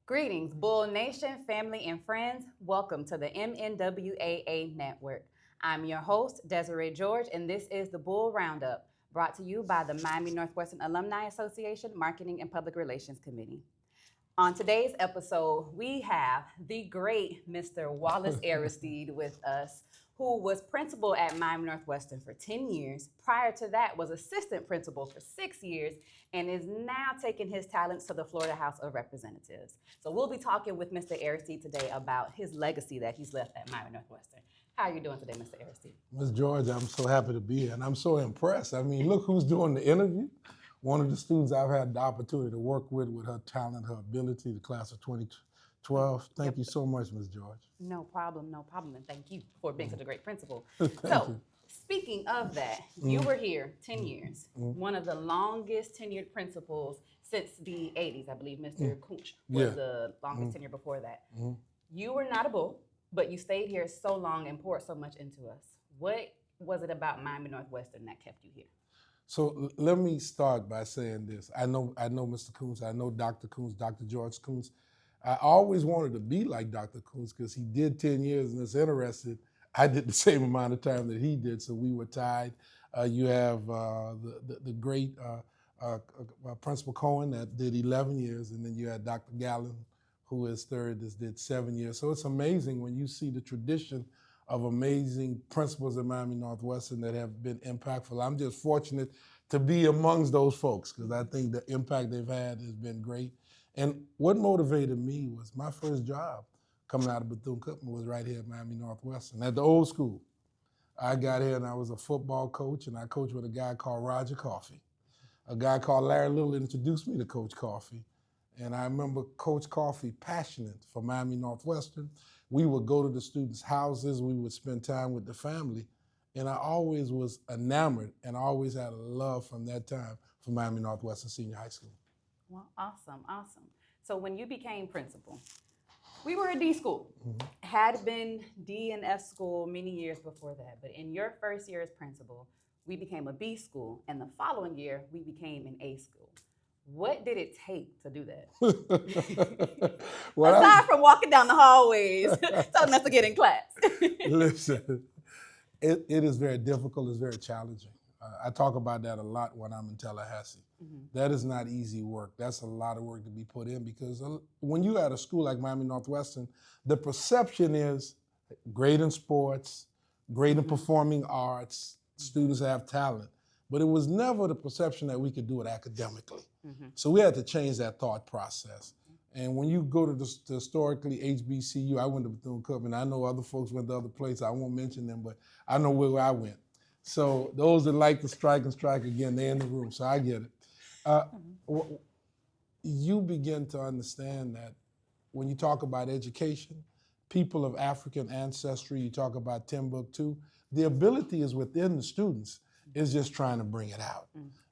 Greetings, Bull Nation, family, and friends. Welcome to the MNWAA Network. I'm your host, Desiree George, and this is the Bull RoundUp, brought to you by the Miami Northwestern Alumni Association Marketing and Public Relations Committee. On today's episode, we have the great Mr. Wallace Aristide with us, who was principal at Miami Northwestern for 10 years. Prior to that, was assistant principal for 6 years, and is now taking his talents to the Florida House of Representatives. So we'll be talking with Mr. Aristide today about his legacy that he's left at Miami Northwestern. How are you doing today, Mr. Aristide? Ms. George, I'm so happy to be here, and I'm so impressed. I mean, look who's doing the interview. One of the students I've had the opportunity to work with her talent, her ability, the class of 2012. Thank you so much, Ms. George. No problem, and thank you for being such a great principal. Thank So, you. speaking of that, you were here 10 years, one of the longest tenured principals since the 80s. I believe Mr. Kunch was the longest tenure before that. You were not a bull, but you stayed here so long and poured so much into us. What was it about Miami Northwestern that kept you here? So let me start by saying this. I know Mr. Coons. I know Dr. Coons, Dr. George Coons. I always wanted to be like Dr. Coons because he did 10 years, and it's interesting. I did the same amount of time that he did, so we were tied. You have the great Principal Cohen that did 11 years, and then you had Dr. Gallen, who is third, that did 7 years. So it's amazing when you see the tradition of amazing principals at Miami Northwestern that have been impactful. I'm just fortunate to be amongst those folks because I think the impact they've had has been great. And what motivated me was my first job coming out of Bethune-Cookman was right here at Miami Northwestern at the old school. I got here and I was a football coach, and I coached with a guy called Roger Coffey. A guy called Larry Little introduced me to Coach Coffey. And I remember Coach Coffey passionate for Miami Northwestern. We would go to the students' houses, we would spend time with the family, and I always was enamored and always had a love from that time for Miami Northwestern Senior High School. Well, awesome. So when you became principal, we were a D school, had been D and F school many years before that, but in your first year as principal, we became a B school, and the following year, we became an A school. What did it take to do that? Well, aside from walking down the hallways, telling us to get in class. Listen, it is very difficult, it's very challenging. I talk about that a lot when I'm in Tallahassee. That is not easy work. That's a lot of work to be put in because when you're at a school like Miami Northwestern, the perception is great in sports, great in performing arts, students have talent. But it was never the perception that we could do it academically. So we had to change that thought process. And when you go to the historically HBCU, I went to Bethune-Cookman. I know other folks went to other places. I won't mention them, but I know where I went. So those that like to strike and strike again, they're in the room, so I get it. You begin to understand that when you talk about education, people of African ancestry, you talk about Timbuktu, the ability is within the students. Is just trying to bring it out.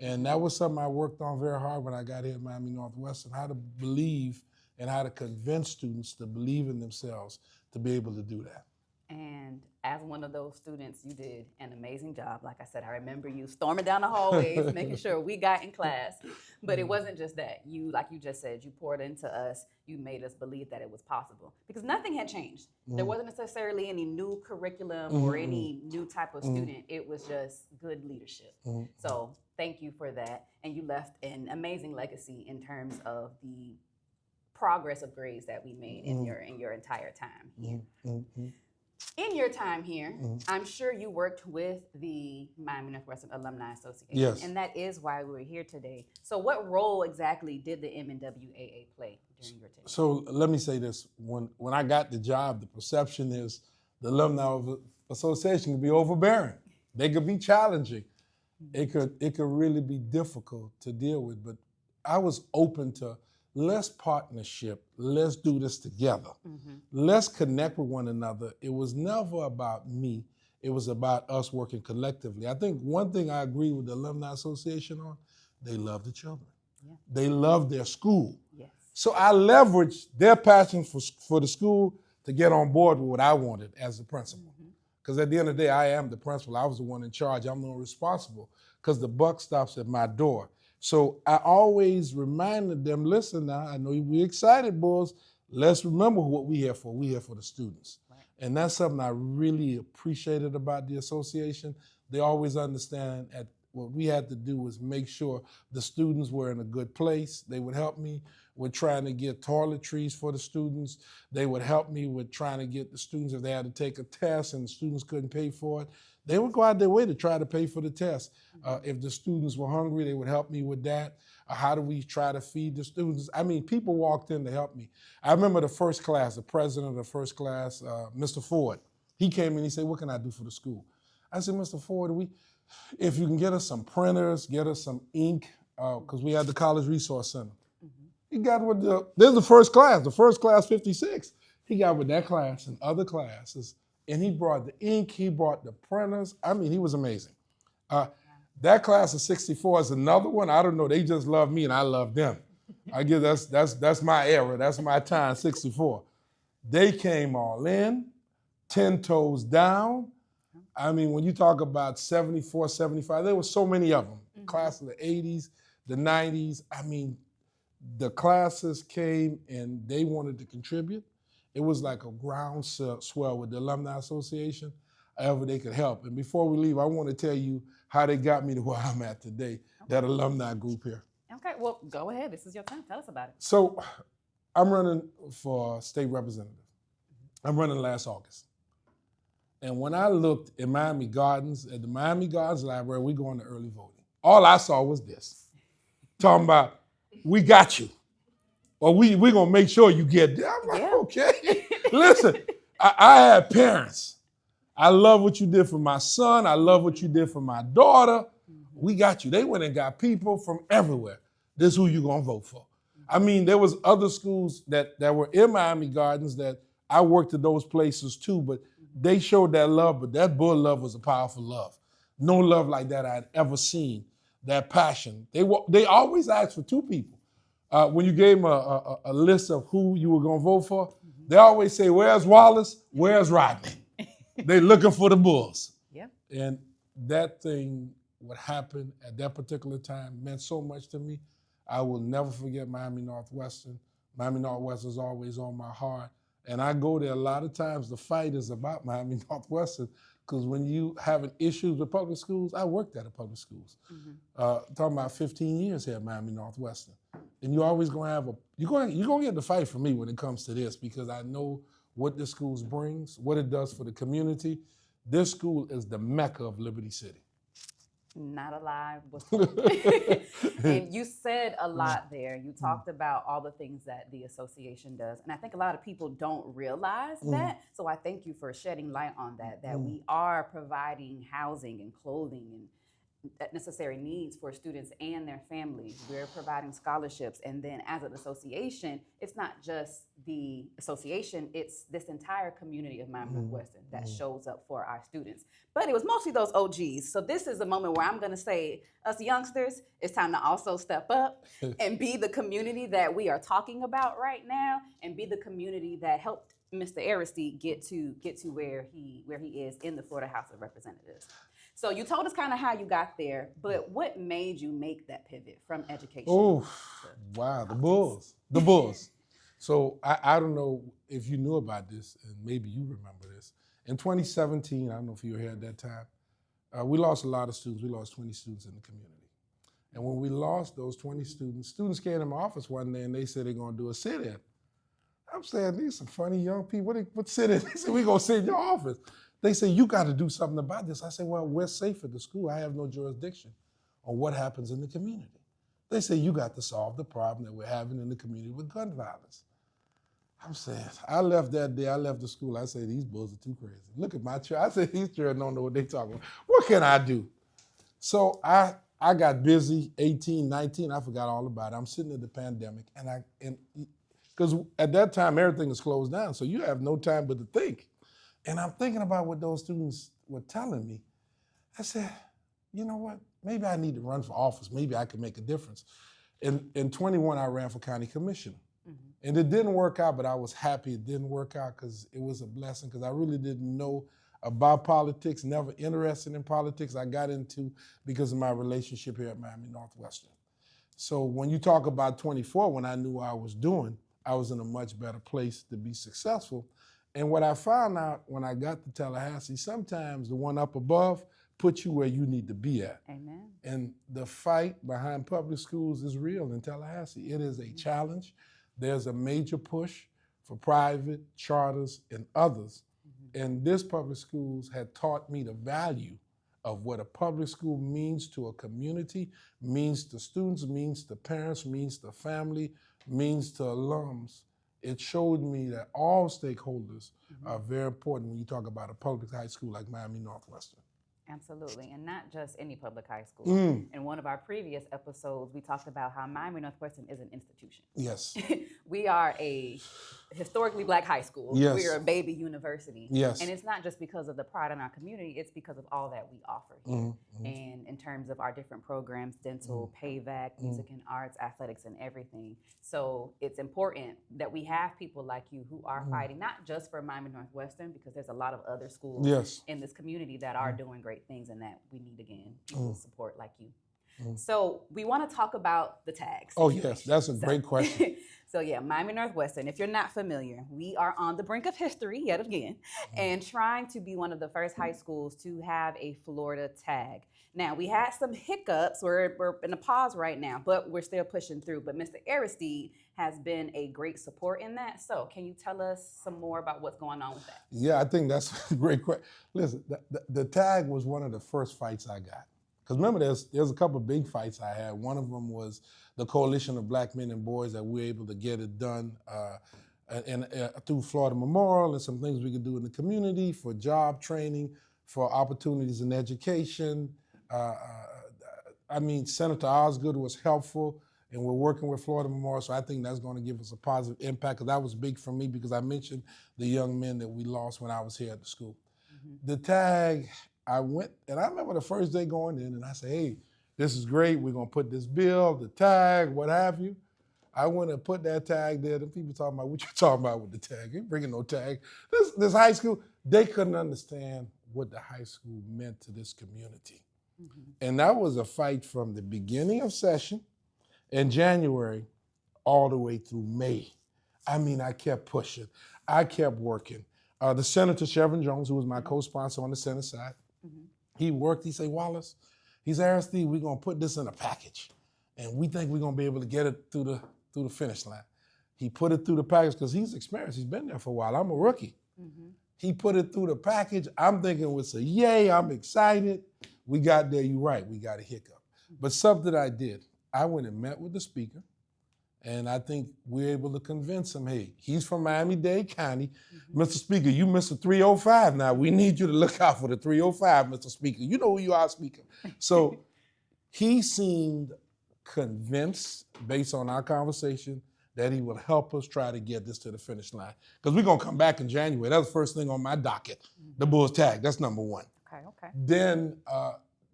And that was something I worked on very hard when I got here at Miami Northwestern, how to believe and how to convince students to believe in themselves to be able to do that. And as one of those students, you did an amazing job. Like I said, I remember you storming down the hallways, making sure we got in class. But it wasn't just that. You, like you just said, you poured into us. You made us believe that it was possible. Because nothing had changed. There wasn't necessarily any new curriculum or any new type of student. It was just good leadership. So thank you for that. And you left an amazing legacy in terms of the progress of grades that we made in your entire time here. In your time here, I'm sure you worked with the Miami Northwestern Alumni Association. Yes. And that is why we're here today. So what role exactly did the MNWAA play during your tenure? So let me say this. When I got the job, the perception is the Alumni Association could be overbearing. They could be challenging. It could really be difficult to deal with. But I was open to let's partnership, let's do this together. Let's connect with one another. It was never about me. It was about us working collectively. I think one thing I agree with the Alumni Association on, they love the children. Yeah. They love their school. Yes. So I leveraged their passion for the school to get on board with what I wanted as the principal. Because at the end of the day, I am the principal. I was the one in charge. I'm the one responsible because the buck stops at my door. So I always reminded them, listen now, I know we're excited, boys. Let's remember what we're here for. We're here for the students. Right. And that's something I really appreciated about the association. They always understand what we had to do was make sure the students were in a good place. They would help me with trying to get toiletries for the students. They would help me with trying to get the students, if they had to take a test and the students couldn't pay for it, they would go out their way to try to pay for the test. If the students were hungry, they would help me with that. How do we try to feed the students? I mean, people walked in to help me. I remember the first class, the president of the first class, Mr. Ford, he came in, he said, what can I do for the school? I said, Mr. Ford, if you can get us some printers, get us some ink, because we had the College Resource Center. He got with there's the first class 56. He got with that class and other classes, and he brought the ink, he brought the printers. I mean, he was amazing. That class of 64 is another one. I don't know, they just love me and I love them. I guess that's my era, that's my time, 64. They came all in, 10 toes down. I mean, when you talk about 74, 75, there were so many of them. Class of the 80s, the 90s. I mean, the classes came and they wanted to contribute. It was like a groundswell with the Alumni Association, however they could help. And before we leave, I want to tell you how they got me to where I'm at today, that alumni group here. Okay, well, go ahead. This is your time. Tell us about it. So I'm running for state representative. I'm running last August. And when I looked at Miami Gardens, at the Miami Gardens Library, we going to early voting. All I saw was this, talking about, we got you. Or we're going to make sure you get there. I'm like, okay. Listen, I had parents. I love what you did for my son. I love what you did for my daughter. We got you. They went and got people from everywhere. This is who you're going to vote for. I mean, there was other schools that were in Miami Gardens that I worked at those places too, but they showed that love, but that bull love was a powerful love. No love like that I'd ever seen, that passion. They always asked for two people. When you gave them a list of who you were going to vote for, they always say, where's Wallace? Where's Rodney? They're looking for the Bulls. Yeah. And that thing, what happened at that particular time, meant so much to me. I will never forget Miami Northwestern. Miami Northwestern is always on my heart. And I go there a lot of times. The fight is about Miami Northwestern, because when you having issues with public schools, I worked at a public schools. Talking about 15 years here at Miami Northwestern. And you're always going to have you're going to get the fight for me when it comes to this, because I know what the schools brings, what it does for the community. This school is the mecca of Liberty City. Not alive. And you said a lot there. You talked about all the things that the association does. And I think a lot of people don't realize that. So I thank you for shedding light on that we are providing housing and clothing and necessary needs for students and their families. We're providing scholarships. And then as an association, it's not just the association, it's this entire community of Miami Northwestern that shows up for our students. But it was mostly those OGs. So this is a moment where I'm going to say, us youngsters, it's time to also step up and be the community that we are talking about right now, and be the community that helped Mr. Aristide get to where he is in the Florida House of Representatives. So you told us kind of how you got there, but what made you make that pivot from education? Oh, wow, the Bulls. So I don't know if you knew about this, and maybe you remember this. In 2017, I don't know if you were here at that time, we lost a lot of students. We lost 20 students in the community. And when we lost those 20 students came to my office one day and they said they're going to do a sit-in. I'm saying, these some funny young people. What sit-in? They said, we're going to sit in your office. They say, you got to do something about this. I said, well, we're safe at the school. I have no jurisdiction on what happens in the community. They say, you got to solve the problem that we're having in the community with gun violence. I'm saying, I left that day, I left the school. I said, these bulls are too crazy. Look at my children. I said, these children don't know what they're talking about. What can I do? So I got busy, 18, 19, I forgot all about it. I'm sitting at the pandemic, and because at that time, everything is closed down, so you have no time but to think. And I'm thinking about what those students were telling me, I said, you know what? Maybe I need to run for office. Maybe I can make a difference. In 21, I ran for county commissioner. And it didn't work out, but I was happy it didn't work out because it was a blessing because I really didn't know about politics, never interested in politics. I got into because of my relationship here at Miami Northwestern. So when you talk about 24, when I knew what I was doing, I was in a much better place to be successful. And what I found out when I got to Tallahassee, sometimes the one up above puts you where you need to be at. Amen. And the fight behind public schools is real in Tallahassee. It is a challenge. There's a major push for private, charters, and others. And this public schools had taught me the value of what a public school means to a community, means to students, means to parents, means to family, means to alums. It showed me that all stakeholders are very important when you talk about a public high school like Miami Northwestern. Absolutely, and not just any public high school. In one of our previous episodes, we talked about how Miami Northwestern is an institution. Yes. We are a historically Black high school. Yes. We are a baby university. Yes. And it's not just because of the pride in our community, it's because of all that we offer here. And in terms of our different programs, dental, PAVAC, music and arts, athletics, and everything. So it's important that we have people like you who are fighting, not just for Miami Northwestern, because there's a lot of other schools in this community that are doing great things and that we need, again, people support like you. So we want to talk about the tags. Oh, yes, that's a great question. So yeah, Miami Northwestern, if you're not familiar, we are on the brink of history yet again and trying to be one of the first high schools to have a Florida tag. Now, we had some hiccups. We're in a pause right now, but we're still pushing through. But Mr. Aristide has been a great support in that. So can you tell us some more about what's going on with that? Yeah, I think that's a great question. Listen, the tag was one of the first fights I got. Because remember, there's a couple of big fights I had. One of them was the Coalition of Black Men and Boys that we were able to get it done through Florida Memorial and some things we could do in the community for job training, for opportunities in education. Senator Osgood was helpful, and we're working with Florida Memorial, so I think that's going to give us a positive impact, because that was big for me, because I mentioned the young men that we lost when I was here at the school. The tag, I went, and I remember the first day going in, and I said, hey, this is great, we're going to put this bill, the tag, what have you. I went and put that tag there. The people talking about, what you talking about with the tag? You bringing no tag. This high school, they couldn't understand what the high school meant to this community. And that was a fight from the beginning of session in January all the way through May. I mean, I kept pushing. I kept working. The Senator Chevron Jones, who was my co-sponsor on the Senate side, he worked. He said, Wallace, he said, Aristide, we're going to put this in a package, and we think we're going to be able to get it through the finish line. He put it through the package because he's experienced. He's been there for a while. I'm a rookie. He put it through the package. I'm thinking it was a yay. I'm excited. We got there. You're right. We got a hiccup. But something I did, I went and met with the speaker, and I think we were able to convince him, hey, he's from Miami-Dade County. Mr. Speaker, you Mr. 305 now. We need you to look out for the 305, Mr. Speaker. You know who you are, Speaker. So he seemed convinced, based on our conversation, that he would help us try to get this to the finish line. Because we're going to come back in January. That's the first thing on my docket, the Bulls tag. That's number one. Okay. Then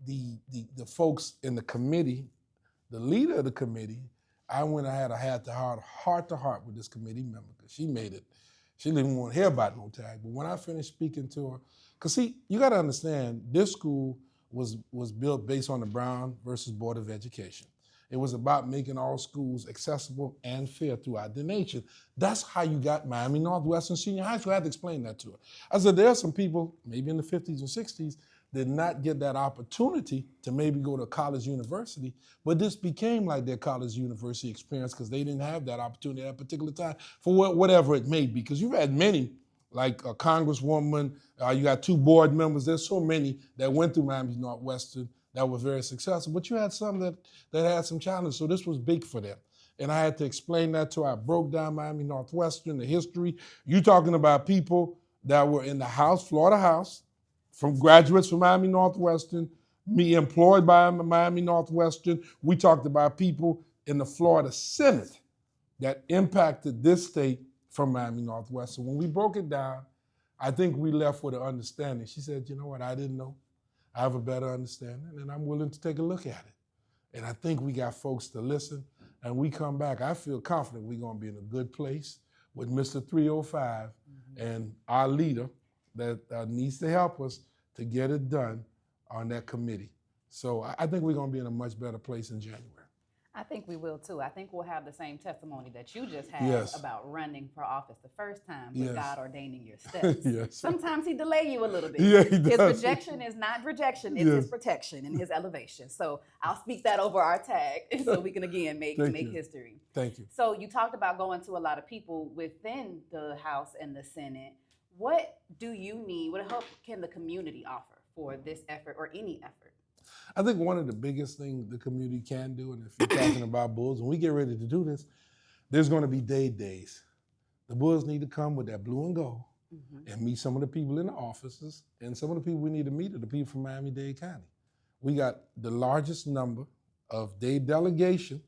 the folks in the committee, the leader of the committee, I went and had a heart-to-heart with this committee member, because she made it. She didn't even want to hear about no tag. But when I finished speaking to her, because see, you got to understand, this school was built based on the Brown versus Board of Education. It was about making all schools accessible and fair throughout the nation. That's how you got Miami Northwestern Senior High School. I had to explain that to her. I said, there are some people, maybe in the 50s and 60s, did not get that opportunity to maybe go to a college university, but this became like their college university experience because they didn't have that opportunity at a particular time for whatever it may be. Because you've had many, like a congresswoman, you got 2 board members, there's so many that went through Miami Northwestern that were very successful, but you had some that had some challenges, so this was big for them. And I had to explain that to her. I broke down Miami Northwestern, the history. You talking about people that were in the House, Florida House, from graduates from Miami Northwestern, me employed by Miami Northwestern. We talked about people in the Florida Senate that impacted this state from Miami Northwestern. When we broke it down, I think we left with an understanding. She said, you know what, I didn't know. I have a better understanding, and I'm willing to take a look at it. And I think we got folks to listen, and we come back. I feel confident we're going to be in a good place with Mr. 305 and our leader that needs to help us to get it done on that committee. So I think we're going to be in a much better place in January. I think we will too. I think we'll have the same testimony that you just had about running for office the first time with God ordaining your steps. Sometimes he delay you a little bit. Yeah, he his does. rejection is not rejection, it's his protection and his elevation. So I'll speak that over our tag so we can again make history. Thank you. So you talked about going to a lot of people within the House and the Senate. What do you need? What help can the community offer for this effort or any effort? I think one of the biggest things the community can do, and if you're talking about Bulls, when we get ready to do this, there's going to be days. The Bulls need to come with that blue and gold and meet some of the people in the offices, and some of the people we need to meet are the people from Miami-Dade County. We got the largest number of Dade delegation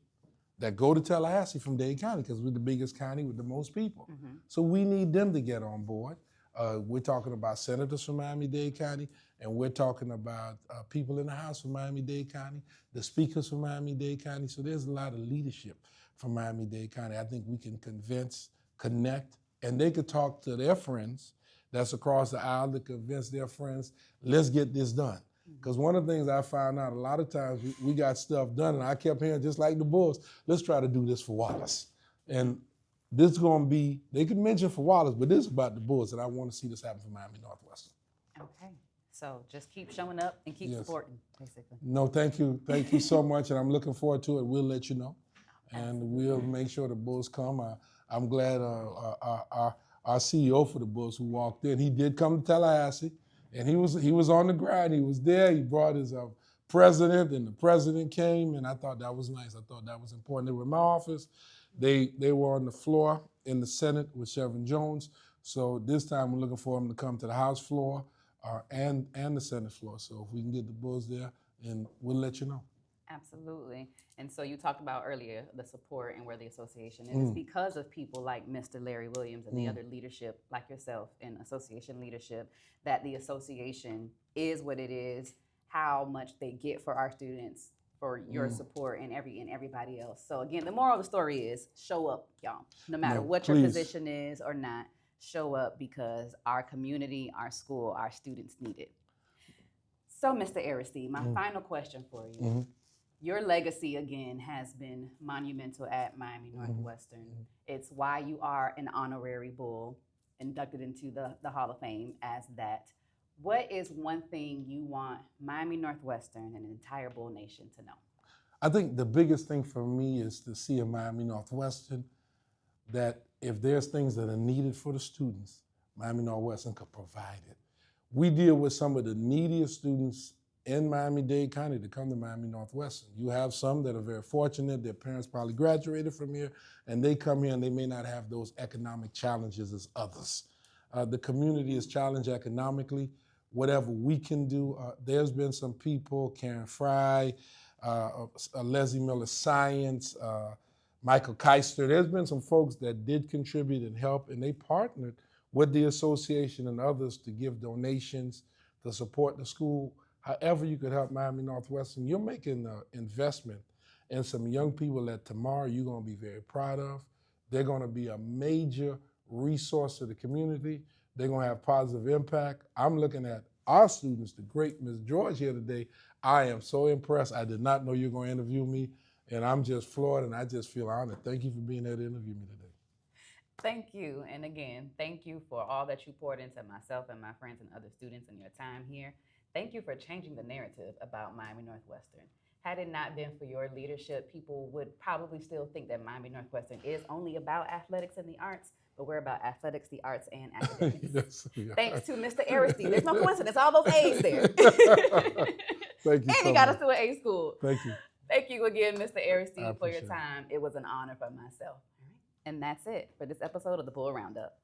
that go to Tallahassee from Dade County because we're the biggest county with the most people. So we need them to get on board. We're talking about senators from Miami-Dade County, and we're talking about people in the House from Miami-Dade County, the speakers from Miami-Dade County. So there's a lot of leadership from Miami-Dade County. I think we can convince, connect, and they could talk to their friends that's across the aisle to convince their friends, let's get this done. Because one of the things I found out, a lot of times we got stuff done, and I kept hearing, just like the Bulls, let's try to do this for Wallace. And this is going to be, they could mention for Wallace, but this is about the Bulls, and I want to see this happen for Miami Northwestern. Okay. So just keep showing up and keep supporting, basically. No, thank you. Thank you so much, and I'm looking forward to it. We'll let you know, and we'll make sure the Bulls come. I'm glad our CEO for the Bulls who walked in, he did come to Tallahassee, and he was on the grind. He was there. He brought his president, and the president came, and I thought that was nice. I thought that was important. They were in my office. They were on the floor in the Senate with Shevin Jones. So this time we're looking for them to come to the House floor and the Senate floor. So if we can get the Bulls there, and we'll let you know. Absolutely. And so you talked about earlier the support and where the association is. It's because of people like Mr. Larry Williams and the other leadership like yourself in association leadership that the association is what it is, how much they get for our students, for your support and everybody else. So again, the moral of the story is show up, y'all. No matter what your position is or not, show up because our community, our school, our students need it. So Mr. Aristide, my final question for you. Your legacy, again, has been monumental at Miami Northwestern. It's why you are an honorary Bull, inducted into the Hall of Fame as that. What is one thing you want Miami Northwestern and the entire Bull Nation to know? I think the biggest thing for me is to see in Miami Northwestern that if there's things that are needed for the students, Miami Northwestern could provide it. We deal with some of the neediest students in Miami-Dade County to come to Miami Northwestern. You have some that are very fortunate, their parents probably graduated from here, and they come here and they may not have those economic challenges as others. The community is challenged economically. Whatever we can do, there's been some people, Karen Fry, Leslie Miller Science, Michael Keister, there's been some folks that did contribute and help, and they partnered with the association and others to give donations to support the school. However you could help Miami Northwestern, you're making an investment in some young people that tomorrow you're going to be very proud of. They're going to be a major resource to the community. They're going to have positive impact. I'm looking at our students, the great Ms. George here today. I am so impressed. I did not know you were going to interview me, and I'm just floored, and I just feel honored. Thank you for being here to interview me today. Thank you. And again, thank you for all that you poured into myself and my friends and other students in your time here. Thank you for changing the narrative about Miami Northwestern. Had it not been for your leadership, people would probably still think that Miami Northwestern is only about athletics and the arts, but we're about athletics, the arts, and academics. Yes, yeah. Thanks to Mr. Aristide. There's no coincidence. All those A's there. Thank you. And he got us to an A school. Thank you. Thank you again, Mr. Aristide, for your time. It was an honor for myself. And that's it for this episode of the Bull Roundup.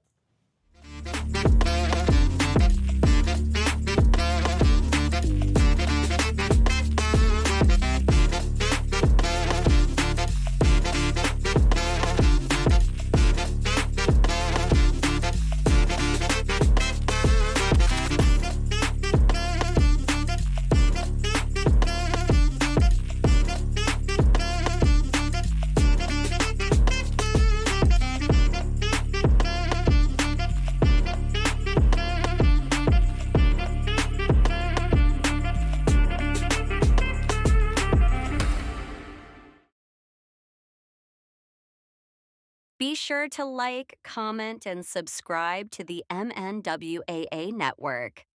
Be sure to like, comment, and subscribe to the MNWAA network.